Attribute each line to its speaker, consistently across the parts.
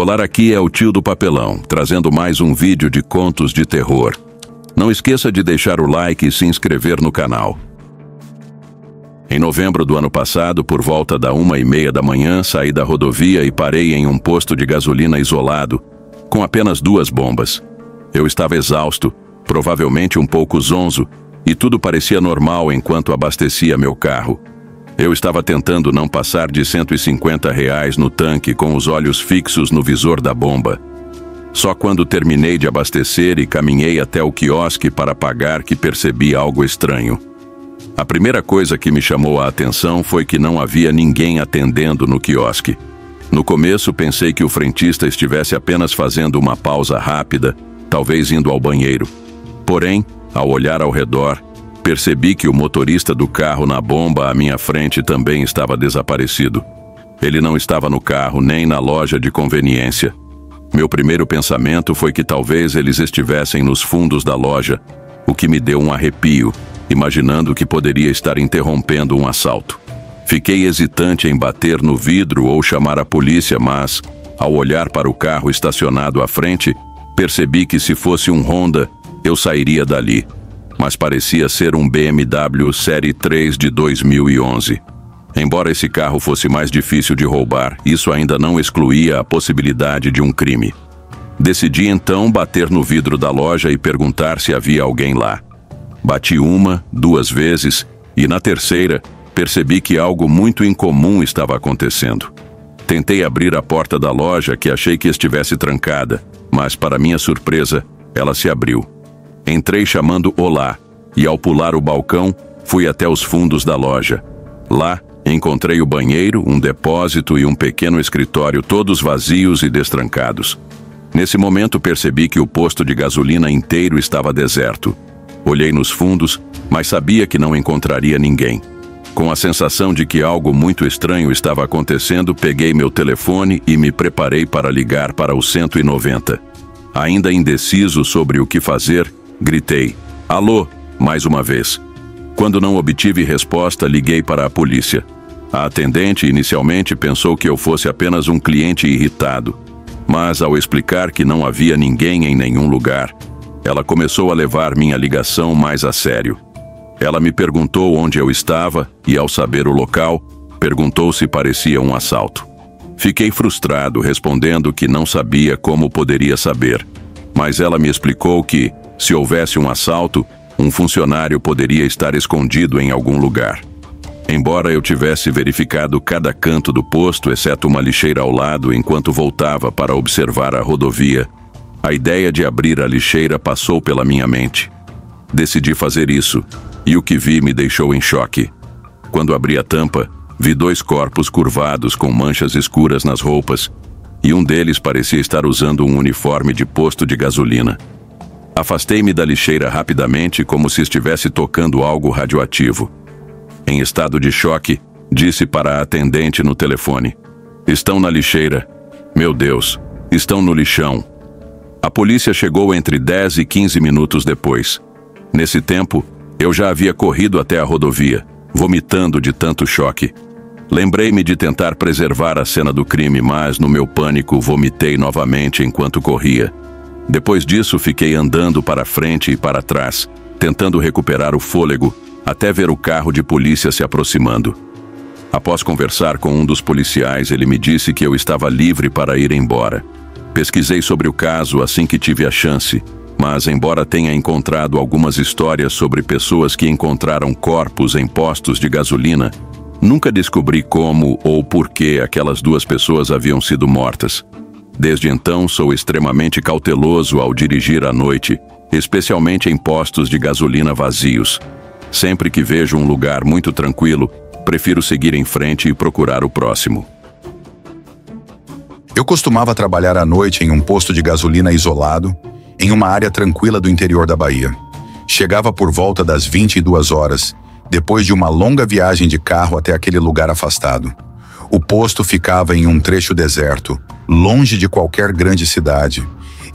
Speaker 1: Colar aqui é o tio do papelão, trazendo mais um vídeo de contos de terror. Não esqueça de deixar o like e se inscrever no canal. Em novembro do ano passado, por volta da 1h30 da manhã, saí da rodovia e parei em um posto de gasolina isolado, com apenas 2 bombas. Eu estava exausto, provavelmente um pouco zonzo, e tudo parecia normal enquanto abastecia meu carro. Eu estava tentando não passar de R$150 no tanque com os olhos fixos no visor da bomba. Só quando terminei de abastecer e caminhei até o quiosque para pagar que percebi algo estranho. A primeira coisa que me chamou a atenção foi que não havia ninguém atendendo no quiosque. No começo pensei que o frentista estivesse apenas fazendo uma pausa rápida, talvez indo ao banheiro. Porém, ao olhar ao redor, percebi que o motorista do carro na bomba à minha frente também estava desaparecido. Ele não estava no carro nem na loja de conveniência. Meu primeiro pensamento foi que talvez eles estivessem nos fundos da loja, o que me deu um arrepio, imaginando que poderia estar interrompendo um assalto. Fiquei hesitante em bater no vidro ou chamar a polícia, mas, ao olhar para o carro estacionado à frente, percebi que se fosse um Honda, eu sairia dali. Mas parecia ser um BMW Série 3 de 2011. Embora esse carro fosse mais difícil de roubar, isso ainda não excluía a possibilidade de um crime. Decidi então bater no vidro da loja e perguntar se havia alguém lá. Bati 1, 2 vezes e na terceira percebi que algo muito incomum estava acontecendo. Tentei abrir a porta da loja que achei que estivesse trancada, mas para minha surpresa, ela se abriu. Entrei chamando olá e ao pular o balcão, fui até os fundos da loja. Lá, encontrei o banheiro, um depósito e um pequeno escritório todos vazios e destrancados. Nesse momento percebi que o posto de gasolina inteiro estava deserto. Olhei nos fundos, mas sabia que não encontraria ninguém. Com a sensação de que algo muito estranho estava acontecendo, peguei meu telefone e me preparei para ligar para o 190. Ainda indeciso sobre o que fazer, gritei, alô, mais uma vez. Quando não obtive resposta, liguei para a polícia. A atendente inicialmente pensou que eu fosse apenas um cliente irritado, mas ao explicar que não havia ninguém em nenhum lugar, ela começou a levar minha ligação mais a sério. Ela me perguntou onde eu estava e, ao saber o local, perguntou se parecia um assalto. Fiquei frustrado, respondendo que não sabia como poderia saber, mas ela me explicou que, se houvesse um assalto, um funcionário poderia estar escondido em algum lugar. Embora eu tivesse verificado cada canto do posto, exceto uma lixeira ao lado, enquanto voltava para observar a rodovia, a ideia de abrir a lixeira passou pela minha mente. Decidi fazer isso, e o que vi me deixou em choque. Quando abri a tampa, vi 2 corpos curvados com manchas escuras nas roupas, e um deles parecia estar usando um uniforme de posto de gasolina. Afastei-me da lixeira rapidamente, como se estivesse tocando algo radioativo. Em estado de choque, disse para a atendente no telefone, estão na lixeira. Meu Deus, estão no lixão. A polícia chegou entre 10 e 15 minutos depois. Nesse tempo, eu já havia corrido até a rodovia, vomitando de tanto choque. Lembrei-me de tentar preservar a cena do crime, mas no meu pânico vomitei novamente enquanto corria. Depois disso, fiquei andando para frente e para trás, tentando recuperar o fôlego, até ver o carro de polícia se aproximando. Após conversar com um dos policiais, ele me disse que eu estava livre para ir embora. Pesquisei sobre o caso assim que tive a chance, mas embora tenha encontrado algumas histórias sobre pessoas que encontraram corpos em postos de gasolina, nunca descobri como ou por que aquelas 2 pessoas haviam sido mortas. Desde então, sou extremamente cauteloso ao dirigir à noite, especialmente em postos de gasolina vazios. Sempre que vejo um lugar muito tranquilo, prefiro seguir em frente e procurar o próximo.
Speaker 2: Eu costumava trabalhar à noite em um posto de gasolina isolado, em uma área tranquila do interior da Bahia. Chegava por volta das 22 horas, depois de uma longa viagem de carro até aquele lugar afastado. O posto ficava em um trecho deserto, longe de qualquer grande cidade,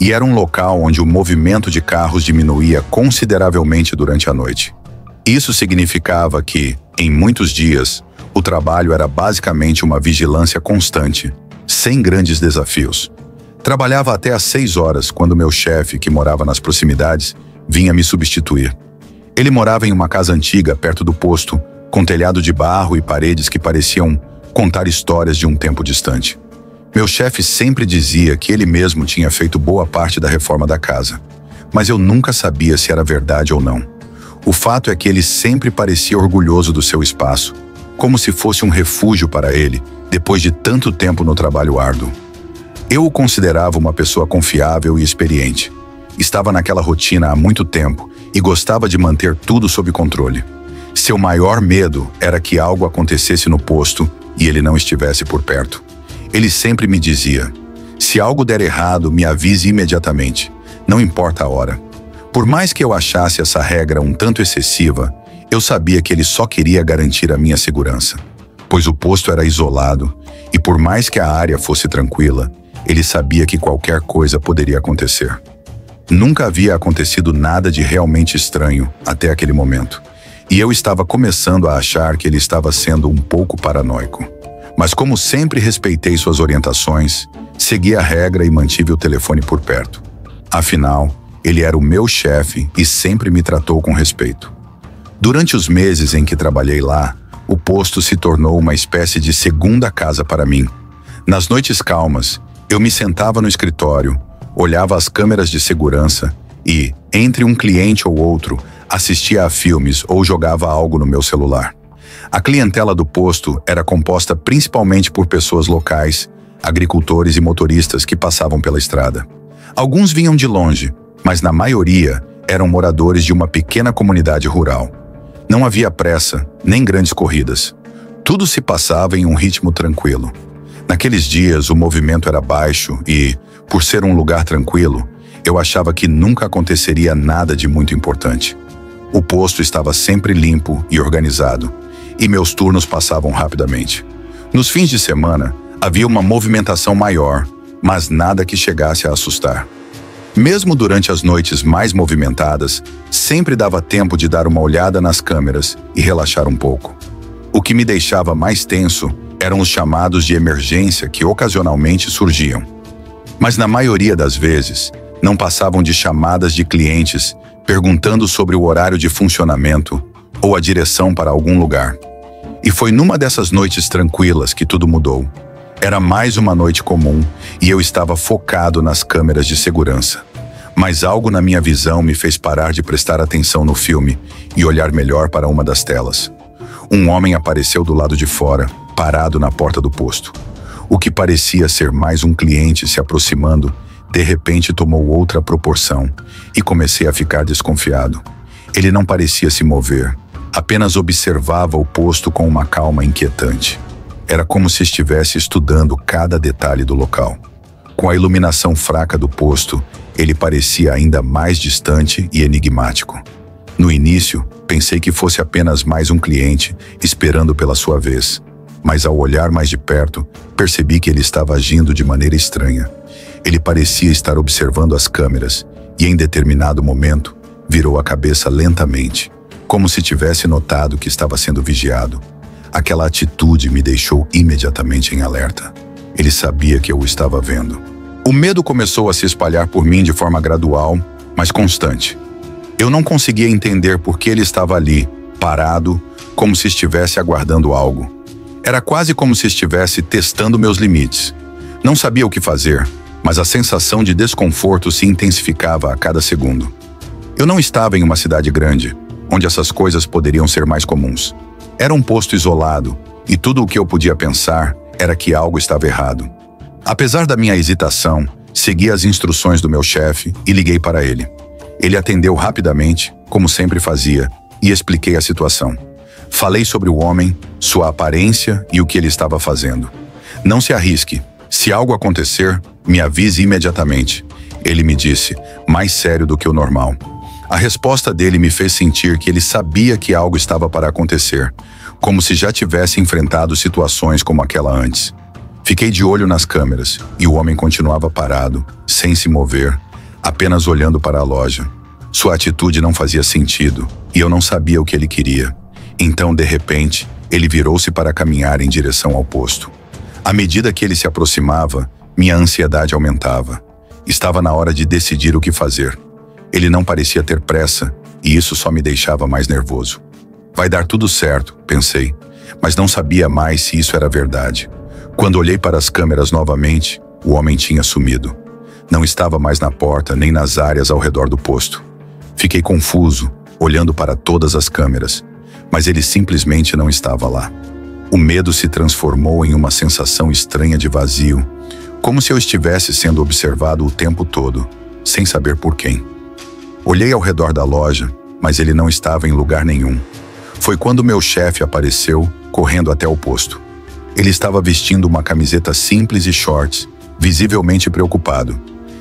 Speaker 2: e era um local onde o movimento de carros diminuía consideravelmente durante a noite. Isso significava que, em muitos dias, o trabalho era basicamente uma vigilância constante, sem grandes desafios. Trabalhava até às 6 horas, quando meu chefe, que morava nas proximidades, vinha me substituir. Ele morava em uma casa antiga, perto do posto, com telhado de barro e paredes que pareciam contar histórias de um tempo distante. Meu chefe sempre dizia que ele mesmo tinha feito boa parte da reforma da casa, mas eu nunca sabia se era verdade ou não. O fato é que ele sempre parecia orgulhoso do seu espaço, como se fosse um refúgio para ele, depois de tanto tempo no trabalho árduo. Eu o considerava uma pessoa confiável e experiente. Estava naquela rotina há muito tempo e gostava de manter tudo sob controle. Seu maior medo era que algo acontecesse no posto e ele não estivesse por perto. Ele sempre me dizia: se algo der errado, me avise imediatamente, não importa a hora. Por mais que eu achasse essa regra um tanto excessiva, eu sabia que ele só queria garantir a minha segurança, pois o posto era isolado e por mais que a área fosse tranquila, ele sabia que qualquer coisa poderia acontecer. Nunca havia acontecido nada de realmente estranho até aquele momento, e eu estava começando a achar que ele estava sendo um pouco paranoico. Mas como sempre respeitei suas orientações, segui a regra e mantive o telefone por perto. Afinal, ele era o meu chefe e sempre me tratou com respeito. Durante os meses em que trabalhei lá, o posto se tornou uma espécie de segunda casa para mim. Nas noites calmas, eu me sentava no escritório, olhava as câmeras de segurança e, entre um cliente ou outro, assistia a filmes ou jogava algo no meu celular. A clientela do posto era composta principalmente por pessoas locais, agricultores e motoristas que passavam pela estrada. Alguns vinham de longe, mas na maioria eram moradores de uma pequena comunidade rural. Não havia pressa, nem grandes corridas. Tudo se passava em um ritmo tranquilo. Naqueles dias, o movimento era baixo e, por ser um lugar tranquilo, eu achava que nunca aconteceria nada de muito importante. O posto estava sempre limpo e organizado, e meus turnos passavam rapidamente. Nos fins de semana, havia uma movimentação maior, mas nada que chegasse a assustar. Mesmo durante as noites mais movimentadas, sempre dava tempo de dar uma olhada nas câmeras e relaxar um pouco. O que me deixava mais tenso eram os chamados de emergência que ocasionalmente surgiam. Mas na maioria das vezes, não passavam de chamadas de clientes perguntando sobre o horário de funcionamento ou a direção para algum lugar. E foi numa dessas noites tranquilas que tudo mudou. Era mais uma noite comum e eu estava focado nas câmeras de segurança. Mas algo na minha visão me fez parar de prestar atenção no filme e olhar melhor para uma das telas. Um homem apareceu do lado de fora, parado na porta do posto. O que parecia ser mais um cliente se aproximando, de repente tomou outra proporção e comecei a ficar desconfiado. Ele não parecia se mover, apenas observava o posto com uma calma inquietante. Era como se estivesse estudando cada detalhe do local. Com a iluminação fraca do posto, ele parecia ainda mais distante e enigmático. No início, pensei que fosse apenas mais um cliente esperando pela sua vez, mas ao olhar mais de perto, percebi que ele estava agindo de maneira estranha. Ele parecia estar observando as câmeras e, em determinado momento, virou a cabeça lentamente, como se tivesse notado que estava sendo vigiado. Aquela atitude me deixou imediatamente em alerta. Ele sabia que eu o estava vendo. O medo começou a se espalhar por mim de forma gradual, mas constante. Eu não conseguia entender por que ele estava ali, parado, como se estivesse aguardando algo. Era quase como se estivesse testando meus limites. Não sabia o que fazer, mas a sensação de desconforto se intensificava a cada segundo. Eu não estava em uma cidade grande, onde essas coisas poderiam ser mais comuns. Era um posto isolado, e tudo o que eu podia pensar era que algo estava errado. Apesar da minha hesitação, segui as instruções do meu chefe e liguei para ele. Ele atendeu rapidamente, como sempre fazia, e expliquei a situação. Falei sobre o homem, sua aparência e o que ele estava fazendo. Não se arrisque. Se algo acontecer, me avise imediatamente. Ele me disse, mais sério do que o normal. A resposta dele me fez sentir que ele sabia que algo estava para acontecer, como se já tivesse enfrentado situações como aquela antes. Fiquei de olho nas câmeras e o homem continuava parado, sem se mover, apenas olhando para a loja. Sua atitude não fazia sentido e eu não sabia o que ele queria. Então, de repente, ele virou-se para caminhar em direção ao posto. À medida que ele se aproximava, Minha ansiedade aumentava. Estava na hora de decidir o que fazer. Ele não parecia ter pressa, e isso só me deixava mais nervoso. Vai dar tudo certo, pensei, mas não sabia mais se isso era verdade. Quando olhei para as câmeras novamente, o homem tinha sumido. Não estava mais na porta nem nas áreas ao redor do posto. Fiquei confuso, olhando para todas as câmeras, mas ele simplesmente não estava lá. O medo se transformou em uma sensação estranha de vazio, como se eu estivesse sendo observado o tempo todo, sem saber por quem. Olhei ao redor da loja, mas ele não estava em lugar nenhum. Foi quando meu chefe apareceu, correndo até o posto. Ele estava vestindo uma camiseta simples e shorts, visivelmente preocupado.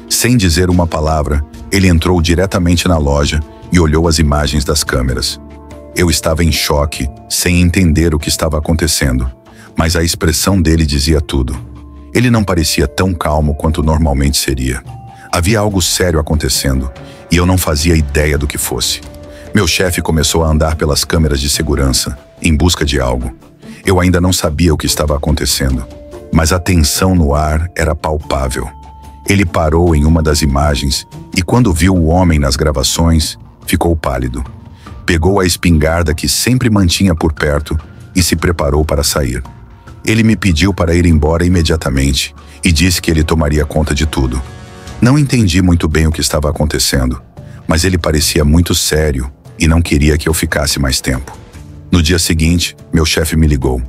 Speaker 2: Sem dizer uma palavra, ele entrou diretamente na loja e olhou as imagens das câmeras. Eu estava em choque, sem entender o que estava acontecendo, mas a expressão dele dizia tudo. Ele não parecia tão calmo quanto normalmente seria. Havia algo sério acontecendo, e eu não fazia ideia do que fosse. Meu chefe começou a andar pelas câmeras de segurança, em busca de algo. Eu ainda não sabia o que estava acontecendo, mas a tensão no ar era palpável. Ele parou em uma das imagens e, quando viu o homem nas gravações, ficou pálido. Pegou a espingarda que sempre mantinha por perto e se preparou para sair. Ele me pediu para ir embora imediatamente e disse que ele tomaria conta de tudo. Não entendi muito bem o que estava acontecendo, mas ele parecia muito sério e não queria que eu ficasse mais tempo. No dia seguinte, meu chefe me ligou.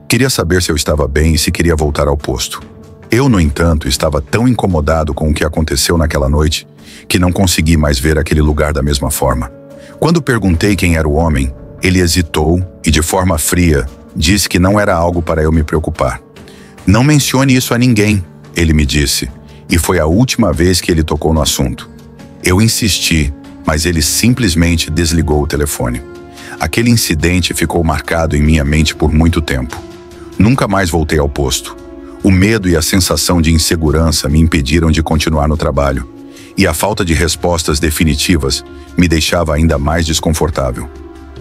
Speaker 2: Queria saber se eu estava bem e se queria voltar ao posto. Eu, no entanto, estava tão incomodado com o que aconteceu naquela noite que não consegui mais ver aquele lugar da mesma forma. Quando perguntei quem era o homem, ele hesitou e, de forma fria, disse que não era algo para eu me preocupar. Não mencione isso a ninguém, ele me disse, e foi a última vez que ele tocou no assunto. Eu insisti, mas ele simplesmente desligou o telefone. Aquele incidente ficou marcado em minha mente por muito tempo. Nunca mais voltei ao posto. O medo e a sensação de insegurança me impediram de continuar no trabalho, e a falta de respostas definitivas me deixava ainda mais desconfortável.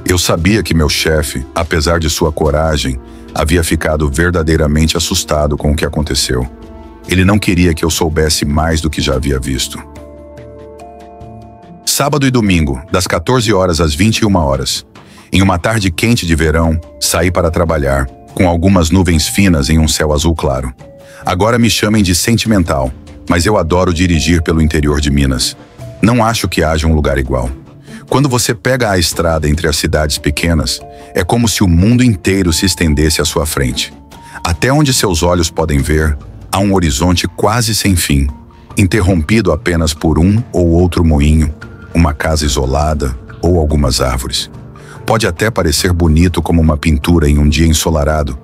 Speaker 2: Eu sabia que meu chefe, apesar de sua coragem, havia ficado verdadeiramente assustado com o que aconteceu. Ele não queria que eu soubesse mais do que já havia visto. Sábado e domingo, das 14 horas às 21 horas. Em uma tarde quente de verão, saí para trabalhar, com algumas nuvens finas em um céu azul claro. Agora me chamem de sentimental, mas eu adoro dirigir pelo interior de Minas. Não acho que haja um lugar igual. Quando você pega a estrada entre as cidades pequenas, é como se o mundo inteiro se estendesse à sua frente. Até onde seus olhos podem ver, há um horizonte quase sem fim, interrompido apenas por um ou outro moinho, uma casa isolada ou algumas árvores. Pode até parecer bonito como uma pintura em um dia ensolarado,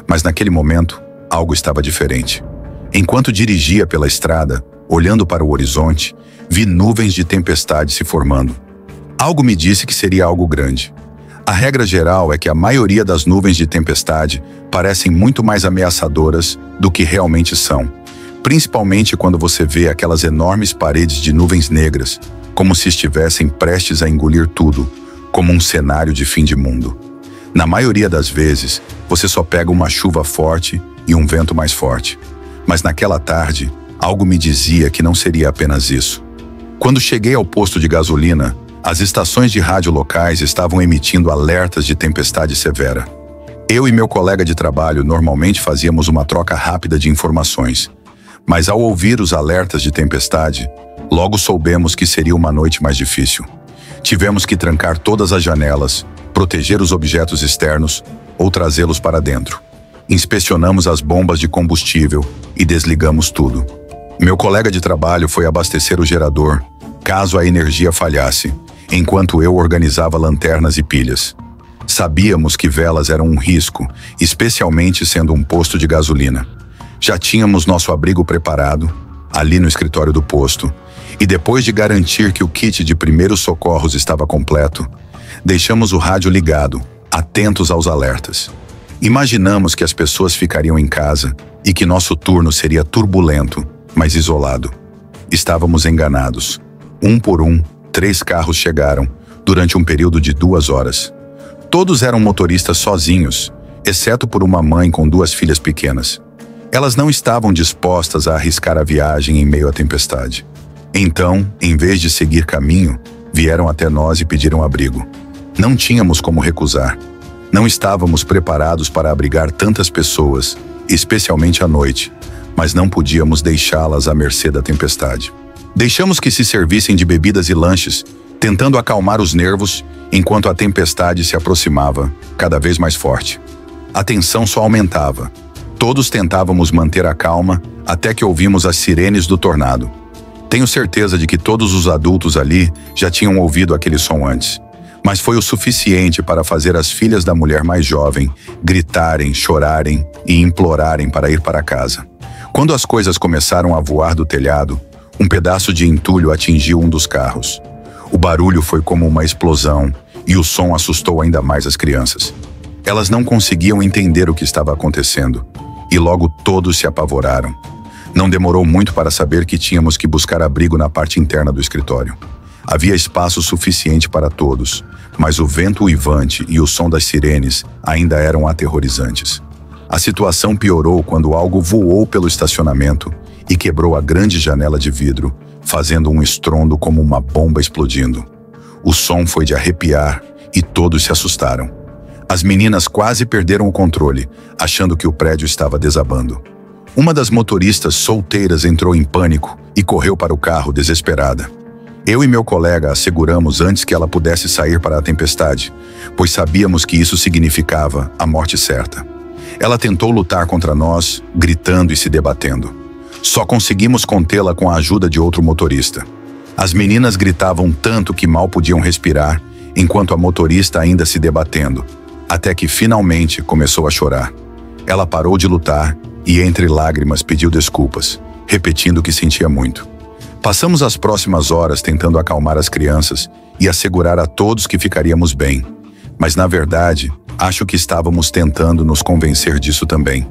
Speaker 2: mas naquele momento, algo estava diferente. Enquanto dirigia pela estrada, olhando para o horizonte, vi nuvens de tempestade se formando. Algo me disse que seria algo grande. A regra geral é que a maioria das nuvens de tempestade parecem muito mais ameaçadoras do que realmente são, principalmente quando você vê aquelas enormes paredes de nuvens negras, como se estivessem prestes a engolir tudo, como um cenário de fim de mundo. Na maioria das vezes, você só pega uma chuva forte e um vento mais forte. Mas naquela tarde, algo me dizia que não seria apenas isso. Quando cheguei ao posto de gasolina, as estações de rádio locais estavam emitindo alertas de tempestade severa. Eu e meu colega de trabalho normalmente fazíamos uma troca rápida de informações, mas ao ouvir os alertas de tempestade, logo soubemos que seria uma noite mais difícil. Tivemos que trancar todas as janelas, proteger os objetos externos ou trazê-los para dentro. Inspecionamos as bombas de combustível e desligamos tudo. Meu colega de trabalho foi abastecer o gerador, caso a energia falhasse, enquanto eu organizava lanternas e pilhas. Sabíamos que velas eram um risco, especialmente sendo um posto de gasolina. Já tínhamos nosso abrigo preparado, ali no escritório do posto, e depois de garantir que o kit de primeiros socorros estava completo, deixamos o rádio ligado, atentos aos alertas. Imaginamos que as pessoas ficariam em casa e que nosso turno seria turbulento, mas isolado. Estávamos enganados. Um por um, 3 carros chegaram, durante um período de 2 horas. Todos eram motoristas sozinhos, exceto por uma mãe com 2 filhas pequenas. Elas não estavam dispostas a arriscar a viagem em meio à tempestade. Então, em vez de seguir caminho, vieram até nós e pediram abrigo. Não tínhamos como recusar. Não estávamos preparados para abrigar tantas pessoas, especialmente à noite, mas não podíamos deixá-las à mercê da tempestade. Deixamos que se servissem de bebidas e lanches, tentando acalmar os nervos enquanto a tempestade se aproximava, cada vez mais forte. A tensão só aumentava. Todos tentávamos manter a calma até que ouvimos as sirenes do tornado. Tenho certeza de que todos os adultos ali já tinham ouvido aquele som antes, mas foi o suficiente para fazer as filhas da mulher mais jovem gritarem, chorarem e implorarem para ir para casa. Quando as coisas começaram a voar do telhado, um pedaço de entulho atingiu um dos carros. O barulho foi como uma explosão e o som assustou ainda mais as crianças. Elas não conseguiam entender o que estava acontecendo e logo todos se apavoraram. Não demorou muito para saber que tínhamos que buscar abrigo na parte interna do escritório. Havia espaço suficiente para todos, mas o vento uivante e o som das sirenes ainda eram aterrorizantes. A situação piorou quando algo voou pelo estacionamento e quebrou a grande janela de vidro, fazendo um estrondo como uma bomba explodindo. O som foi de arrepiar e todos se assustaram. As meninas quase perderam o controle, achando que o prédio estava desabando. Uma das motoristas solteiras entrou em pânico e correu para o carro desesperada. Eu e meu colega a seguramos antes que ela pudesse sair para a tempestade, pois sabíamos que isso significava a morte certa. Ela tentou lutar contra nós, gritando e se debatendo. Só conseguimos contê-la com a ajuda de outro motorista. As meninas gritavam tanto que mal podiam respirar, enquanto a motorista ainda se debatendo, até que finalmente começou a chorar. Ela parou de lutar e entre lágrimas pediu desculpas, repetindo que sentia muito. Passamos as próximas horas tentando acalmar as crianças e assegurar a todos que ficaríamos bem. Mas na verdade, acho que estávamos tentando nos convencer disso também.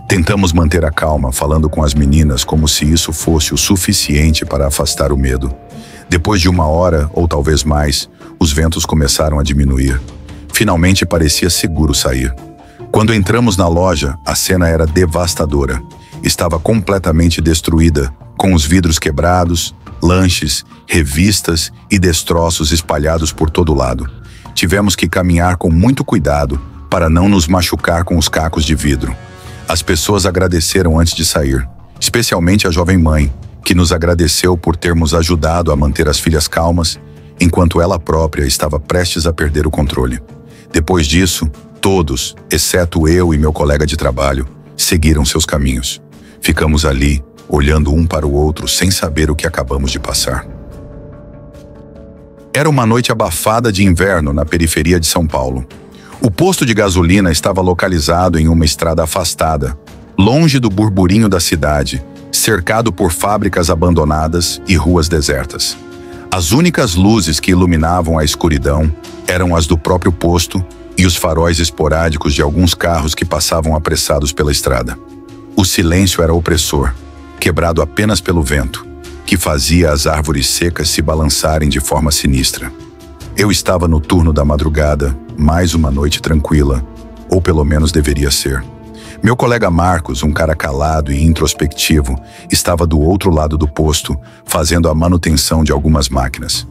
Speaker 2: Tentamos manter a calma, falando com as meninas como se isso fosse o suficiente para afastar o medo. Depois de 1 hora, ou talvez mais, os ventos começaram a diminuir. Finalmente parecia seguro sair. Quando entramos na loja, a cena era devastadora. Estava completamente destruída, com os vidros quebrados, lanches, revistas e destroços espalhados por todo lado. Tivemos que caminhar com muito cuidado para não nos machucar com os cacos de vidro. As pessoas agradeceram antes de sair, especialmente a jovem mãe, que nos agradeceu por termos ajudado a manter as filhas calmas, enquanto ela própria estava prestes a perder o controle. Depois disso, todos, exceto eu e meu colega de trabalho, seguiram seus caminhos. Ficamos ali, olhando um para o outro sem saber o que acabamos de passar. Era uma noite abafada de inverno na periferia de São Paulo. O posto de gasolina estava localizado em uma estrada afastada, longe do burburinho da cidade, cercado por fábricas abandonadas e ruas desertas. As únicas luzes que iluminavam a escuridão eram as do próprio posto e os faróis esporádicos de alguns carros que passavam apressados pela estrada. O silêncio era opressor, quebrado apenas pelo vento, que fazia as árvores secas se balançarem de forma sinistra. Eu estava no turno da madrugada, mais uma noite tranquila, ou pelo menos deveria ser. Meu colega Marcos, um cara calado e introspectivo, estava do outro lado do posto, fazendo a manutenção de algumas máquinas.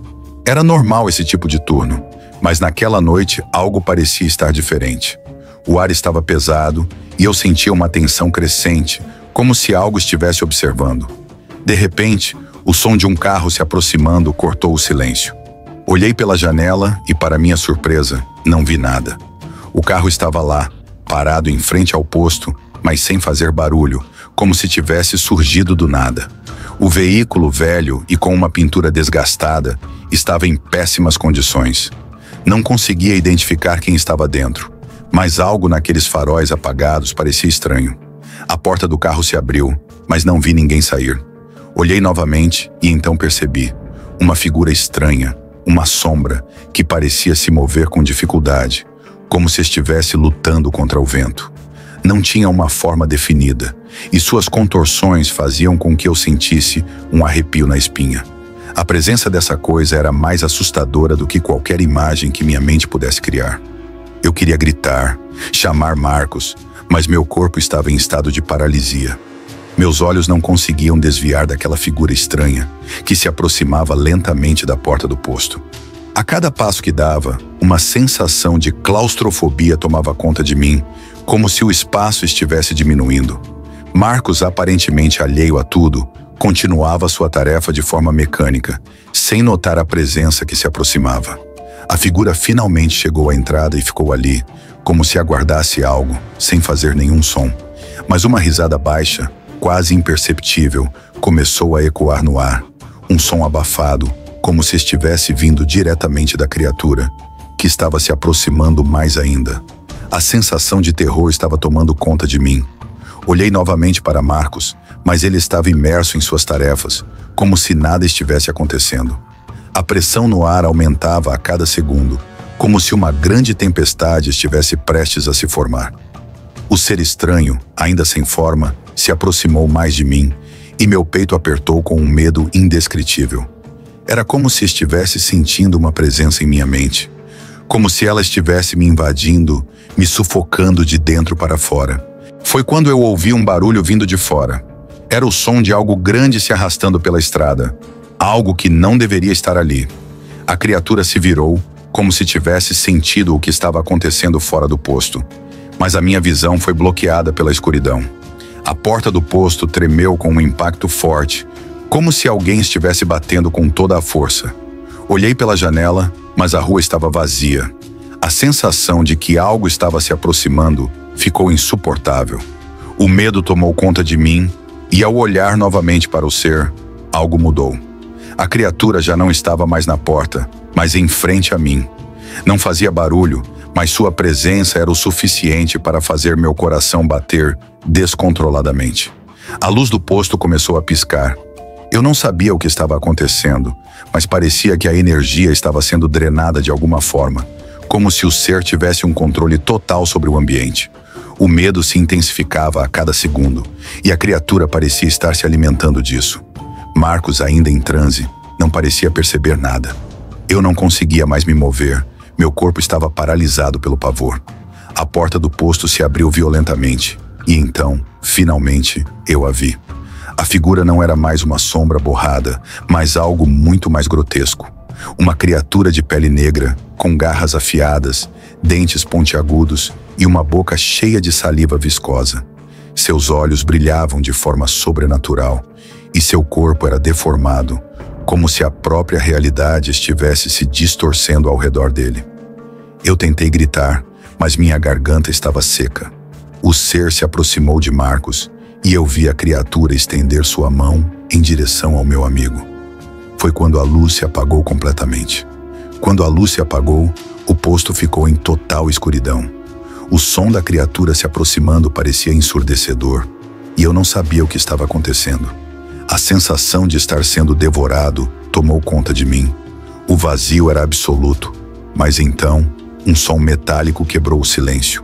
Speaker 2: Era normal esse tipo de turno, mas naquela noite algo parecia estar diferente. O ar estava pesado e eu sentia uma tensão crescente, como se algo estivesse observando. De repente, o som de um carro se aproximando cortou o silêncio. Olhei pela janela e, para minha surpresa, não vi nada. O carro estava lá, parado em frente ao posto, mas sem fazer barulho, como se tivesse surgido do nada. O veículo, velho e com uma pintura desgastada, estava em péssimas condições. Não conseguia identificar quem estava dentro, mas algo naqueles faróis apagados parecia estranho. A porta do carro se abriu, mas não vi ninguém sair. Olhei novamente e então percebi uma figura estranha, uma sombra que parecia se mover com dificuldade, como se estivesse lutando contra o vento. Não tinha uma forma definida, e suas contorções faziam com que eu sentisse um arrepio na espinha. A presença dessa coisa era mais assustadora do que qualquer imagem que minha mente pudesse criar. Eu queria gritar, chamar Marcos, mas meu corpo estava em estado de paralisia. Meus olhos não conseguiam desviar daquela figura estranha que se aproximava lentamente da porta do posto. A cada passo que dava, uma sensação de claustrofobia tomava conta de mim, como se o espaço estivesse diminuindo. Marcos, aparentemente alheio a tudo, continuava sua tarefa de forma mecânica, sem notar a presença que se aproximava. A figura finalmente chegou à entrada e ficou ali, como se aguardasse algo, sem fazer nenhum som. Mas uma risada baixa, quase imperceptível, começou a ecoar no ar. Um som abafado, como se estivesse vindo diretamente da criatura, que estava se aproximando mais ainda. A sensação de terror estava tomando conta de mim. Olhei novamente para Marcos, mas ele estava imerso em suas tarefas, como se nada estivesse acontecendo. A pressão no ar aumentava a cada segundo, como se uma grande tempestade estivesse prestes a se formar. O ser estranho, ainda sem forma, se aproximou mais de mim e meu peito apertou com um medo indescritível. Era como se estivesse sentindo uma presença em minha mente, como se ela estivesse me invadindo, me sufocando de dentro para fora. Foi quando eu ouvi um barulho vindo de fora. Era o som de algo grande se arrastando pela estrada, algo que não deveria estar ali. A criatura se virou, como se tivesse sentido o que estava acontecendo fora do posto, mas a minha visão foi bloqueada pela escuridão. A porta do posto tremeu com um impacto forte, como se alguém estivesse batendo com toda a força. Olhei pela janela, mas a rua estava vazia. A sensação de que algo estava se aproximando ficou insuportável. O medo tomou conta de mim, e ao olhar novamente para o ser, algo mudou. A criatura já não estava mais na porta, mas em frente a mim. Não fazia barulho, mas sua presença era o suficiente para fazer meu coração bater descontroladamente. A luz do posto começou a piscar. Eu não sabia o que estava acontecendo, mas parecia que a energia estava sendo drenada de alguma forma, como se o ser tivesse um controle total sobre o ambiente. O medo se intensificava a cada segundo, e a criatura parecia estar se alimentando disso. Marcos, ainda em transe, não parecia perceber nada. Eu não conseguia mais me mover, meu corpo estava paralisado pelo pavor. A porta do posto se abriu violentamente, e então, finalmente, eu a vi. A figura não era mais uma sombra borrada, mas algo muito mais grotesco. Uma criatura de pele negra, com garras afiadas, dentes pontiagudos e uma boca cheia de saliva viscosa. Seus olhos brilhavam de forma sobrenatural, e seu corpo era deformado, como se a própria realidade estivesse se distorcendo ao redor dele. Eu tentei gritar, mas minha garganta estava seca. O ser se aproximou de Marcos, e eu vi a criatura estender sua mão em direção ao meu amigo. Foi quando a luz se apagou completamente. Quando a luz se apagou, o posto ficou em total escuridão. O som da criatura se aproximando parecia ensurdecedor, e eu não sabia o que estava acontecendo. A sensação de estar sendo devorado tomou conta de mim. O vazio era absoluto, mas então, um som metálico quebrou o silêncio.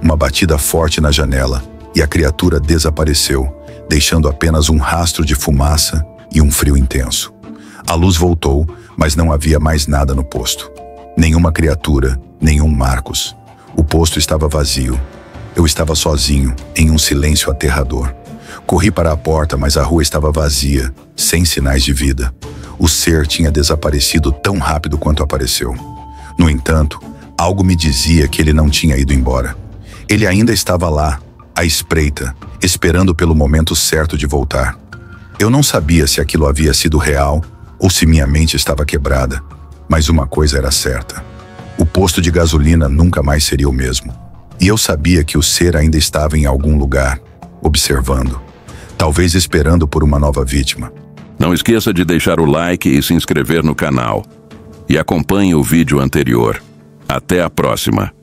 Speaker 2: Uma batida forte na janela, e a criatura desapareceu, deixando apenas um rastro de fumaça e um frio intenso. A luz voltou, mas não havia mais nada no posto. Nenhuma criatura, nenhum Marcos. O posto estava vazio. Eu estava sozinho, em um silêncio aterrador. Corri para a porta, mas a rua estava vazia, sem sinais de vida. O ser tinha desaparecido tão rápido quanto apareceu. No entanto, algo me dizia que ele não tinha ido embora. Ele ainda estava lá, à espreita, esperando pelo momento certo de voltar. Eu não sabia se aquilo havia sido real ou se minha mente estava quebrada, mas uma coisa era certa. O posto de gasolina nunca mais seria o mesmo. E eu sabia que o ser ainda estava em algum lugar, observando, talvez esperando por uma nova vítima.
Speaker 1: Não esqueça de deixar o like e se inscrever no canal. E acompanhe o vídeo anterior. Até a próxima!